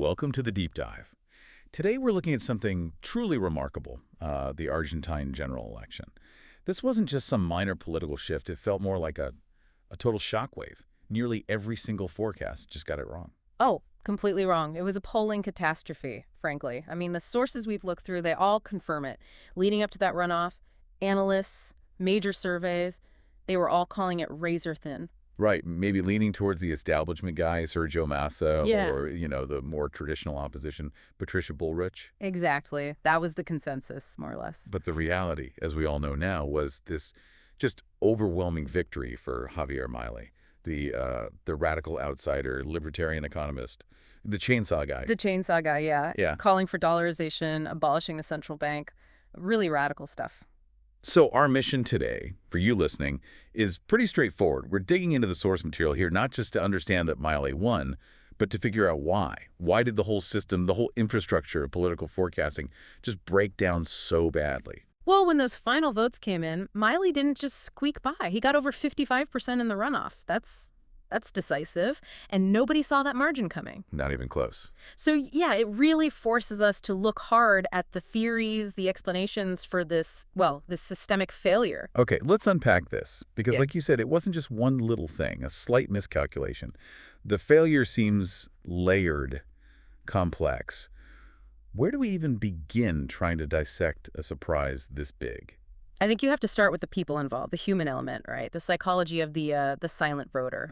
welcome to the deep dive. Today we're looking at something truly remarkable, the Argentine general election. This wasn't just some minor political shift, it felt more like a total shockwave. Nearly every single forecast just got it wrong. Oh, completely wrong. It was a polling catastrophe, frankly. I mean, the sources we've looked through, they all confirm it. Leading up to that runoff, analysts, major surveys, they were all calling it razor thin. Right, maybe leaning towards the establishment guy, Sergio Massa, Yeah. or, the more traditional opposition, Patricia Bullrich. Exactly. That was the consensus, more or less. But the reality, as we all know now, was this just overwhelming victory for Javier Milei, the radical outsider, libertarian economist, the chainsaw guy. The chainsaw guy, yeah. Yeah. Calling for dollarization, abolishing the central bank. Really radical stuff. So our mission today, for you listening, is pretty straightforward. We're digging into the source material here, not just to understand that Milei won, but to figure out why. Why did the whole system, the whole infrastructure of political forecasting just break down so badly? Well, when those final votes came in, Milei didn't just squeak by. He got over 55% in the runoff. That's decisive, and nobody saw that margin coming. Not even close. So, yeah, it really forces us to look hard at the theories, the explanations for this systemic failure. Okay, let's unpack this, because Yeah. like you said, it wasn't just one little thing, a slight miscalculation. The failure seems layered, complex. Where do we even begin trying to dissect a surprise this big? I think you have to start with the people involved, the human element, right? The psychology of the silent voter.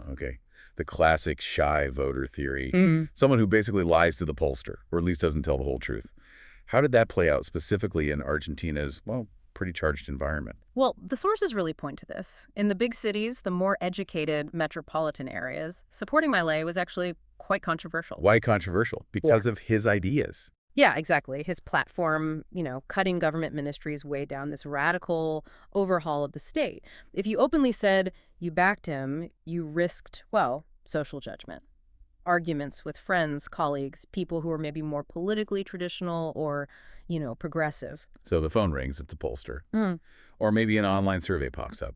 Okay. The classic shy voter theory. Mm. Someone who basically lies to the pollster, or at least doesn't tell the whole truth. How did that play out specifically in Argentina's, pretty charged environment? Well, the sources really point to this. In the big cities, the more educated metropolitan areas, supporting Milei was actually quite controversial. Why controversial? Because of his ideas. Yeah, exactly. His platform, cutting government ministries way down, this radical overhaul of the state. If you openly said you backed him, you risked, social judgment. Arguments with friends, colleagues, people who are maybe more politically traditional or, progressive. So the phone rings, it's a pollster. Mm. Or maybe an online survey pops up.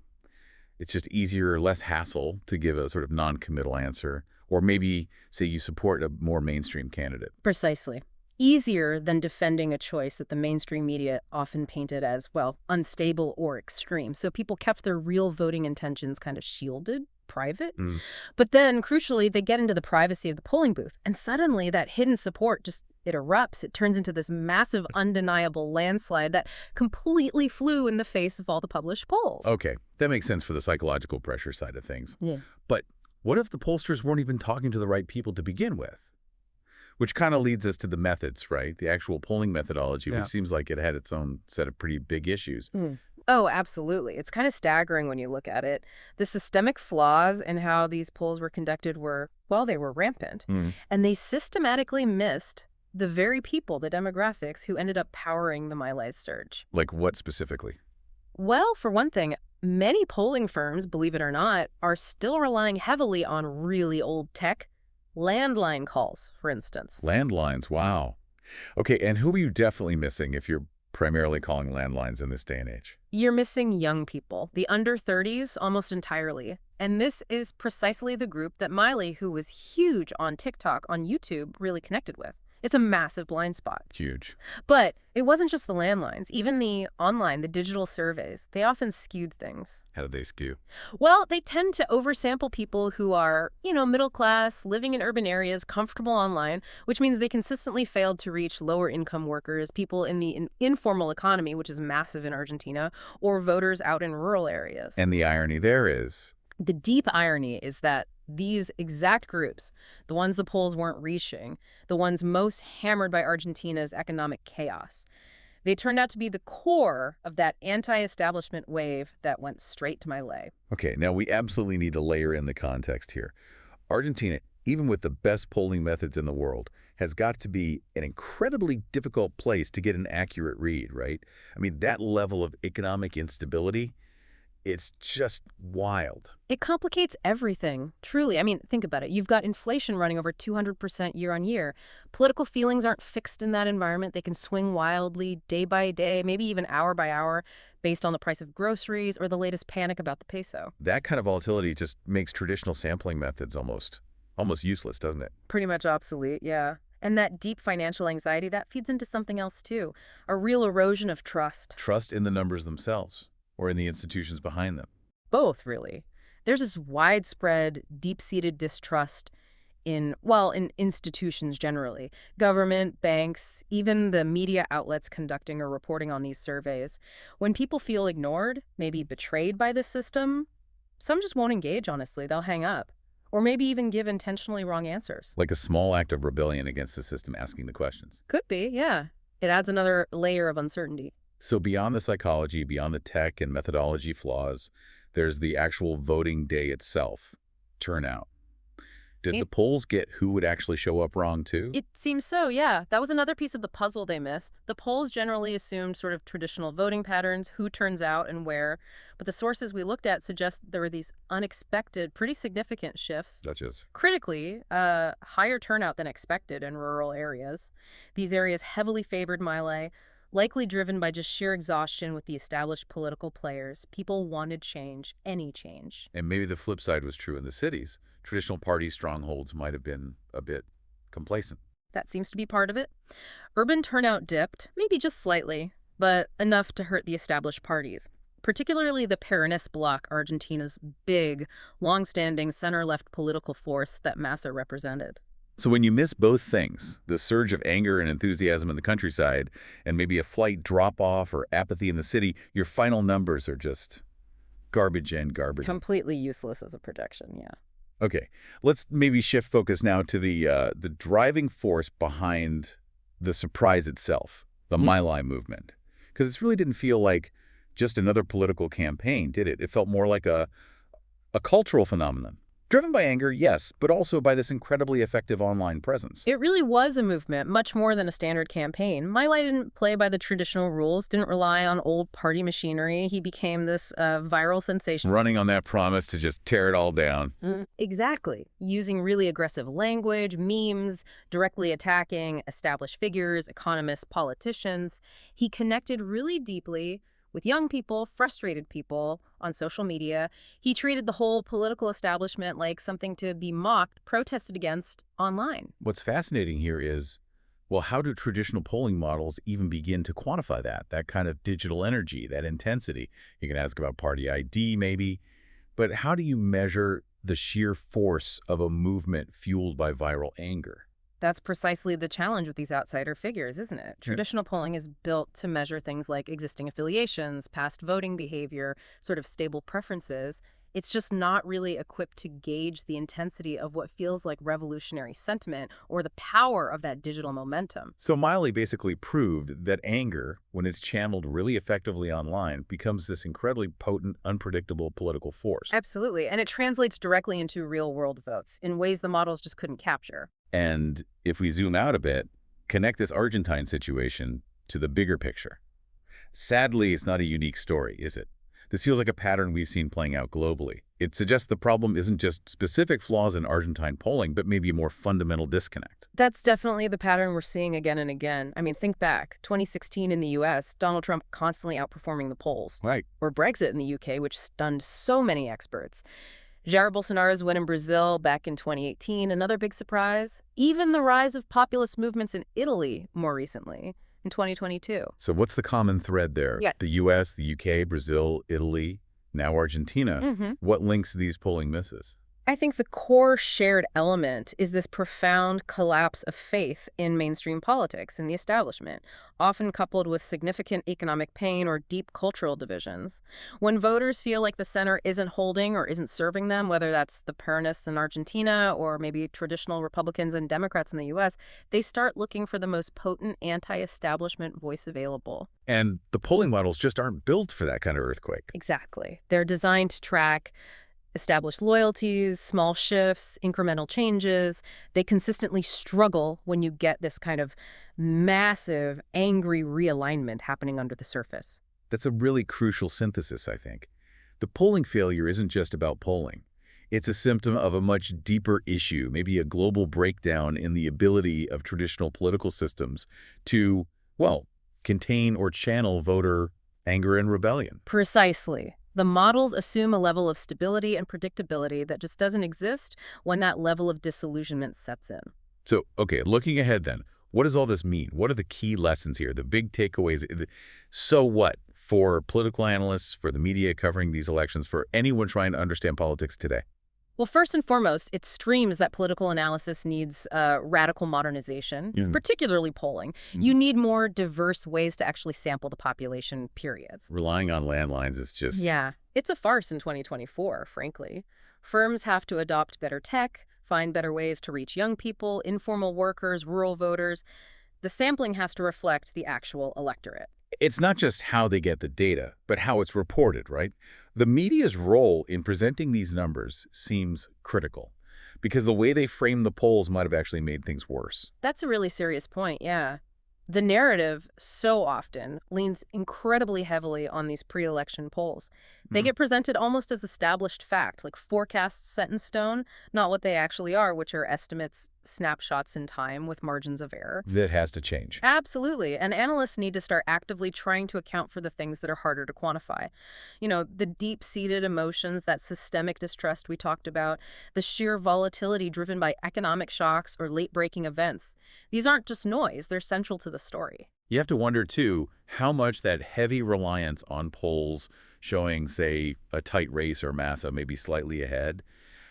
It's just easier, less hassle to give a sort of non-committal answer. Or maybe say you support a more mainstream candidate. Precisely. Easier than defending a choice that the mainstream media often painted as, unstable or extreme. So people kept their real voting intentions kind of shielded, private. Mm. But then, crucially, they get into the privacy of the polling booth. And suddenly that hidden support it erupts. It turns into this massive, undeniable landslide that completely flew in the face of all the published polls. Okay, that makes sense for the psychological pressure side of things. Yeah. But what if the pollsters weren't even talking to the right people to begin with? Which kind of leads us to the methods, right? The actual polling methodology, which seems like it had its own set of pretty big issues. Mm. Oh, absolutely. It's kind of staggering when you look at it. The systemic flaws in how these polls were conducted they were rampant. Mm. And they systematically missed the very people, the demographics, who ended up powering the Milei surge. Like what specifically? Well, for one thing, many polling firms, believe it or not, are still relying heavily on really old tech. Landline calls, for instance. Landlines, wow. Okay, and who are you definitely missing if you're primarily calling landlines in this day and age? You're missing young people, the under 30s almost entirely. And this is precisely the group that Milei, who was huge on TikTok, on YouTube, really connected with. It's a massive blind spot. Huge. But it wasn't just the landlines. Even the digital surveys, they often skewed things. How do they skew? Well, they tend to oversample people who are, middle class, living in urban areas, comfortable online, which means they consistently failed to reach lower income workers, people in the informal economy, which is massive in Argentina, or voters out in rural areas. And the irony there is? The deep irony is that these exact groups, the ones the polls weren't reaching, the ones most hammered by Argentina's economic chaos, they turned out to be the core of that anti-establishment wave that went straight to Milei. Okay, now we absolutely need to layer in the context here. Argentina, even with the best polling methods in the world, has got to be an incredibly difficult place to get an accurate read, right? I mean, that level of economic instability, it's just wild. It complicates everything, truly. I mean, think about it. You've got inflation running over 200% year on year. Political feelings aren't fixed in that environment. They can swing wildly day by day, maybe even hour by hour, based on the price of groceries or the latest panic about the peso. That kind of volatility just makes traditional sampling methods almost Almost useless, doesn't it? Pretty much obsolete, yeah. And that deep financial anxiety, that feeds into something else too, a real erosion of trust. Trust in the numbers themselves or in the institutions behind them. Both, really. There's this widespread, deep-seated distrust in institutions generally. Government, banks, even the media outlets conducting or reporting on these surveys. When people feel ignored, maybe betrayed by the system, some just won't engage, honestly. They'll hang up. Or maybe even give intentionally wrong answers. Like a small act of rebellion against the system asking the questions. Could be, yeah. It adds another layer of uncertainty. So beyond the psychology, beyond the tech and methodology flaws, there's the actual voting day itself, turnout. Did the polls get who would actually show up wrong too? It seems so, yeah. That was another piece of the puzzle they missed. The polls generally assumed sort of traditional voting patterns, who turns out and where, but the sources we looked at suggest there were these unexpected, pretty significant shifts. Such as? Critically, higher turnout than expected in rural areas. These areas heavily favored Milei, likely driven by just sheer exhaustion with the established political players. People wanted change, any change. And maybe the flip side was true in the cities. Traditional party strongholds might have been a bit complacent. That seems to be part of it. Urban turnout dipped, maybe just slightly, but enough to hurt the established parties, particularly the Peronist bloc, Argentina's big, long-standing center-left political force that Massa represented. So when you miss both things, the surge of anger and enthusiasm in the countryside, and maybe a slight drop-off or apathy in the city, your final numbers are just garbage in, garbage out. Completely useless as a projection, yeah. Okay, let's maybe shift focus now to the driving force behind the surprise itself, the Milei movement. Because it really didn't feel like just another political campaign, did it? It felt more like a cultural phenomenon. Driven by anger, yes, but also by this incredibly effective online presence. It really was a movement, much more than a standard campaign. Milei didn't play by the traditional rules, didn't rely on old party machinery. He became this viral sensation. Running on that promise to just tear it all down. Exactly. Using really aggressive language, memes, directly attacking established figures, economists, politicians. He connected really deeply with young people, frustrated people on social media. He treated the whole political establishment like something to be mocked, protested against online. What's fascinating here is, well, how do traditional polling models even begin to quantify that kind of digital energy, that intensity? You can ask about party ID maybe, but how do you measure the sheer force of a movement fueled by viral anger? That's precisely the challenge with these outsider figures, isn't it? Traditional polling is built to measure things like existing affiliations, past voting behavior, sort of stable preferences. It's just not really equipped to gauge the intensity of what feels like revolutionary sentiment or the power of that digital momentum. So Milei basically proved that anger, when it's channeled really effectively online, becomes this incredibly potent, unpredictable political force. Absolutely. And it translates directly into real-world votes in ways the models just couldn't capture. And if we zoom out a bit, connect this Argentine situation to the bigger picture. Sadly, it's not a unique story, is it? This feels like a pattern we've seen playing out globally. It suggests the problem isn't just specific flaws in Argentine polling, but maybe a more fundamental disconnect. That's definitely the pattern we're seeing again and again. I mean, think back. 2016 in the U.S., Donald Trump constantly outperforming the polls. Right. Or Brexit in the U.K., which stunned so many experts. Jair Bolsonaro's win in Brazil back in 2018, another big surprise. Even the rise of populist movements in Italy more recently, in 2022. So what's the common thread there? Yeah. The U.S., the U.K., Brazil, Italy, now Argentina. What links these polling misses? I think the core shared element is this profound collapse of faith in mainstream politics and the establishment, often coupled with significant economic pain or deep cultural divisions. When voters feel like the center isn't holding or isn't serving them, whether that's the Peronists in Argentina or maybe traditional Republicans and Democrats in the U.S., they start looking for the most potent anti-establishment voice available. And the polling models just aren't built for that kind of earthquake. Exactly. They're designed to track established loyalties, small shifts, incremental changes. They consistently struggle when you get this kind of massive, angry realignment happening under the surface. That's a really crucial synthesis, I think. The polling failure isn't just about polling. It's a symptom of a much deeper issue, maybe a global breakdown in the ability of traditional political systems to, well, contain or channel voter anger and rebellion. Precisely. The models assume a level of stability and predictability that just doesn't exist when that level of disillusionment sets in. So, okay, looking ahead then, what does all this mean? What are the key lessons here, the big takeaways? So what for political analysts, for the media covering these elections, for anyone trying to understand politics today? Well, first and foremost, it screams that political analysis needs radical modernization, Mm. particularly polling. You need more diverse ways to actually sample the population, period. Relying on landlines is just, Yeah, it's a farce in 2024, frankly. Firms have to adopt better tech, find better ways to reach young people, informal workers, rural voters. The sampling has to reflect the actual electorate. it's not just how they get the data, but how it's reported, right? The media's role in presenting these numbers seems critical because the way they frame the polls might have actually made things worse. That's a really serious point, yeah. The narrative so often leans incredibly heavily on these pre-election polls. They Mhm. get presented almost as established fact, like forecasts set in stone, not what they actually are, which are estimates, snapshots in time with margins of error. That has to change. Absolutely. And analysts need to start actively trying to account for the things that are harder to quantify. The deep-seated emotions, that systemic distrust we talked about, the sheer volatility driven by economic shocks or late-breaking events. These aren't just noise, they're central to the story. You have to wonder, too, how much that heavy reliance on polls showing, say, a tight race or Massa maybe slightly ahead,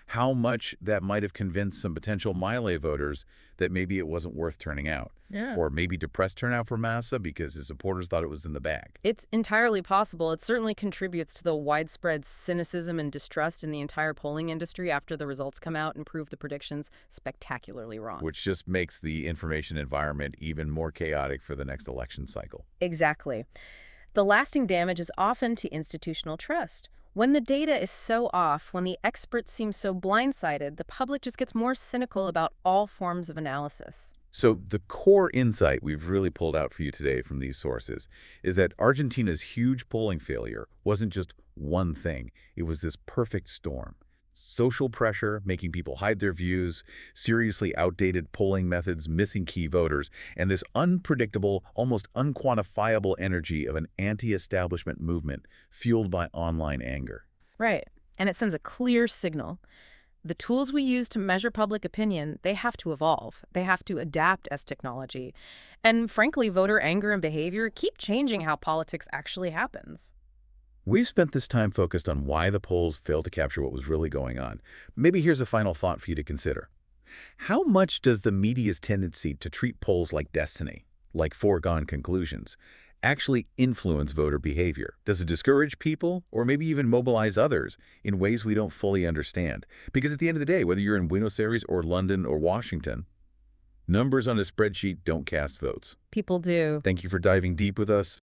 how much that might have convinced some potential Milei voters that maybe it wasn't worth turning out. Yeah. Or maybe depressed turnout for Massa because his supporters thought it was in the bag. It's entirely possible. It certainly contributes to the widespread cynicism and distrust in the entire polling industry after the results come out and prove the predictions spectacularly wrong. Which just makes the information environment even more chaotic for the next election cycle. Exactly. The lasting damage is often to institutional trust. When the data is so off, when the experts seem so blindsided, the public just gets more cynical about all forms of analysis. So the core insight we've really pulled out for you today from these sources is that Argentina's huge polling failure wasn't just one thing. It was this perfect storm. Social pressure, making people hide their views, seriously outdated polling methods, missing key voters, and this unpredictable, almost unquantifiable energy of an anti-establishment movement fueled by online anger. Right. And it sends a clear signal. The tools we use to measure public opinion, they have to evolve. They have to adapt as technology. And frankly, voter anger and behavior keep changing how politics actually happens. We've spent this time focused on why the polls failed to capture what was really going on. Maybe here's a final thought for you to consider. How much does the media's tendency to treat polls like destiny, like foregone conclusions, actually influence voter behavior? Does it discourage people or maybe even mobilize others in ways we don't fully understand? Because at the end of the day, whether you're in Buenos Aires or London or Washington, numbers on a spreadsheet don't cast votes. People do. Thank you for diving deep with us.